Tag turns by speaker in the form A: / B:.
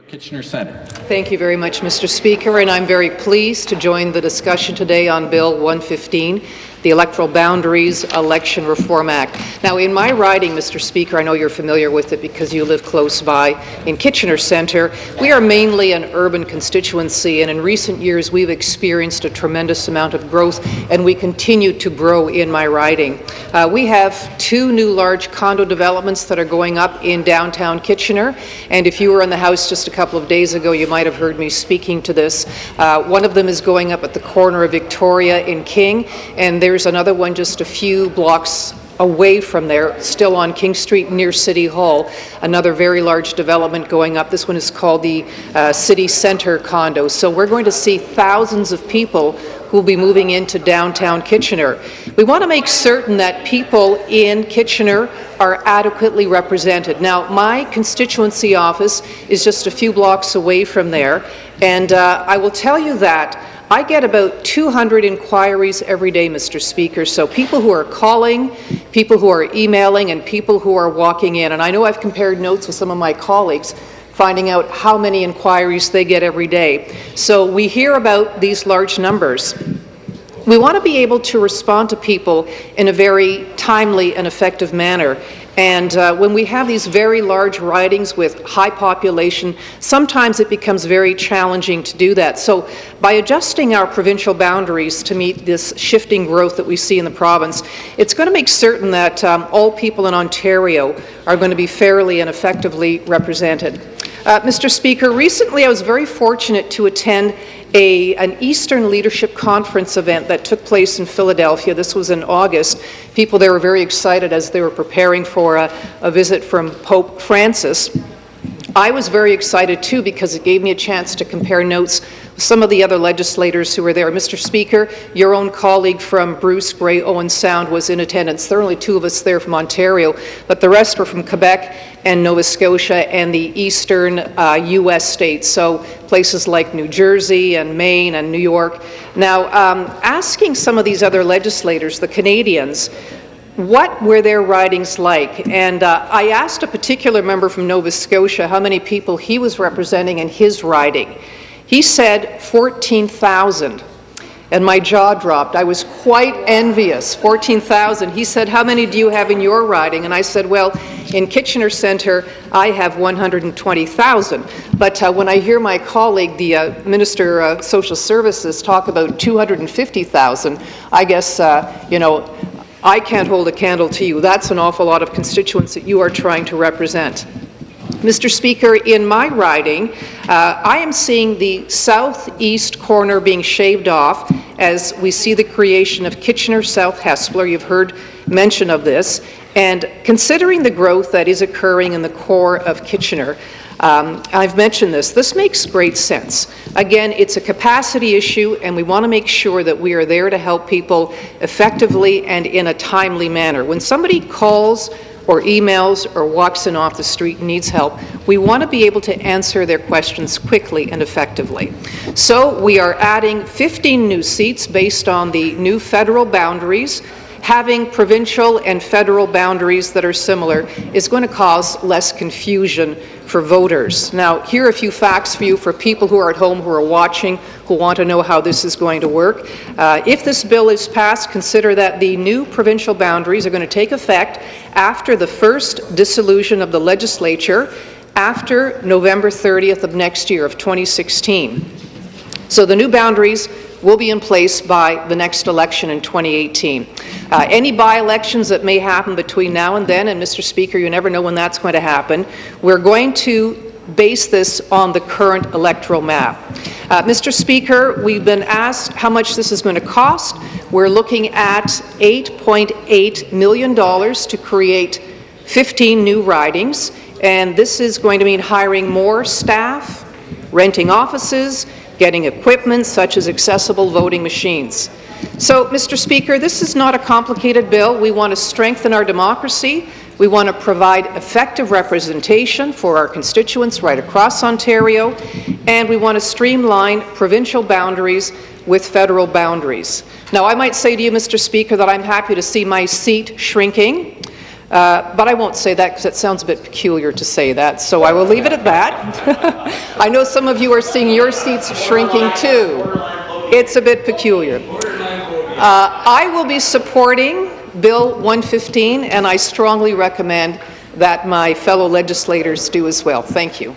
A: Kitchener Centre.
B: Thank you very much, Mr. Speaker, and I'm very pleased to join the discussion today on Bill 115, the Electoral Boundaries Election Reform Act. Now, in my riding, Mr. Speaker, I know you're familiar with it because you live close by in Kitchener Centre, we are mainly an urban constituency, and in recent years we've experienced a tremendous amount of growth, and we continue to grow in my riding. We have two new large condo developments that are going up in downtown Kitchener, and if you were in the House just a couple of days ago, you might have heard me speaking to this. One of them is going up at the corner of Victoria in King, and there's another one just a few blocks away from there, still on King Street near City Hall, another very large development going up. This one is called the City Centre condo. So we're going to see thousands of people who will be moving into downtown Kitchener. We want to make certain that people in Kitchener are adequately represented. Now, my constituency office is just a few blocks away from there, and I will tell you that I get about 200 inquiries every day, Mr. Speaker, so people who are calling, people who are emailing, and people who are walking in. And I know I've compared notes with some of my colleagues, finding out how many inquiries they get every day. So we hear about these large numbers. We want to be able to respond to people in a very timely and effective manner. And when we have these very large ridings with high population, sometimes it becomes very challenging to do that. So by adjusting our provincial boundaries to meet this shifting growth that we see in the province, it's going to make certain that all people in Ontario are going to be fairly and effectively represented. Mr. Speaker, recently I was very fortunate to attend an Eastern Leadership Conference event that took place in Philadelphia. This was in August. People there were very excited as they were preparing for a visit from Pope Francis. I was very excited too because it gave me a chance to compare notes with some of the other legislators who were there. Mr. Speaker, your own colleague from Bruce Grey Owen Sound was in attendance. There were only two of us there from Ontario, but the rest were from Quebec and Nova Scotia and the eastern U.S. states, so places like New Jersey and Maine and New York. Now, asking some of these other legislators, the Canadians, what were their ridings like? And I asked a particular member from Nova Scotia how many people he was representing in his riding. He said 14,000. And my jaw dropped. I was quite envious. 14,000. He said, how many do you have in your riding? And I said, well, in Kitchener Centre, I have 120,000. But when I hear my colleague, the Minister of Social Services, talk about 250,000, I guess, you know, I can't hold a candle to you. That's an awful lot of constituents that you are trying to represent. Mr. Speaker, in my riding, I am seeing the southeast corner being shaved off as we see the creation of Kitchener South Hespeler. You've heard mention of this. And considering the growth that is occurring in the core of Kitchener, I've mentioned this. This makes great sense. Again, it's a capacity issue, and we want to make sure that we are there to help people effectively and in a timely manner. When somebody calls or emails or walks in off the street and needs help, we want to be able to answer their questions quickly and effectively. So we are adding 15 new seats based on the new federal boundaries. Having provincial and federal boundaries that are similar is going to cause less confusion for voters. Now, here are a few facts for you for people who are at home, who are watching, who want to know how this is going to work. If this bill is passed, consider that the new provincial boundaries are going to take effect after the first dissolution of the Legislature, after November 30th of next year, of 2016. So the new boundaries will be in place by the next election in 2018. Any by-elections that may happen between now and then, and Mr. Speaker, you never know when that's going to happen, we're going to base this on the current electoral map. Mr. Speaker, we've been asked how much this is going to cost. We're looking at $8.8 million to create 15 new ridings, and this is going to mean hiring more staff, renting offices, getting equipment such as accessible voting machines. So, Mr. Speaker, this is not a complicated bill. We want to strengthen our democracy. We want to provide effective representation for our constituents right across Ontario, and we want to streamline provincial boundaries with federal boundaries. Now, I might say to you, Mr. Speaker, that I'm happy to see my seat shrinking. But I won't say that because it sounds a bit peculiar to say that, so I will leave it at that. I know some of you are seeing your seats shrinking too. It's a bit peculiar. I will be supporting Bill 115, and I strongly recommend that my fellow legislators do as well. Thank you.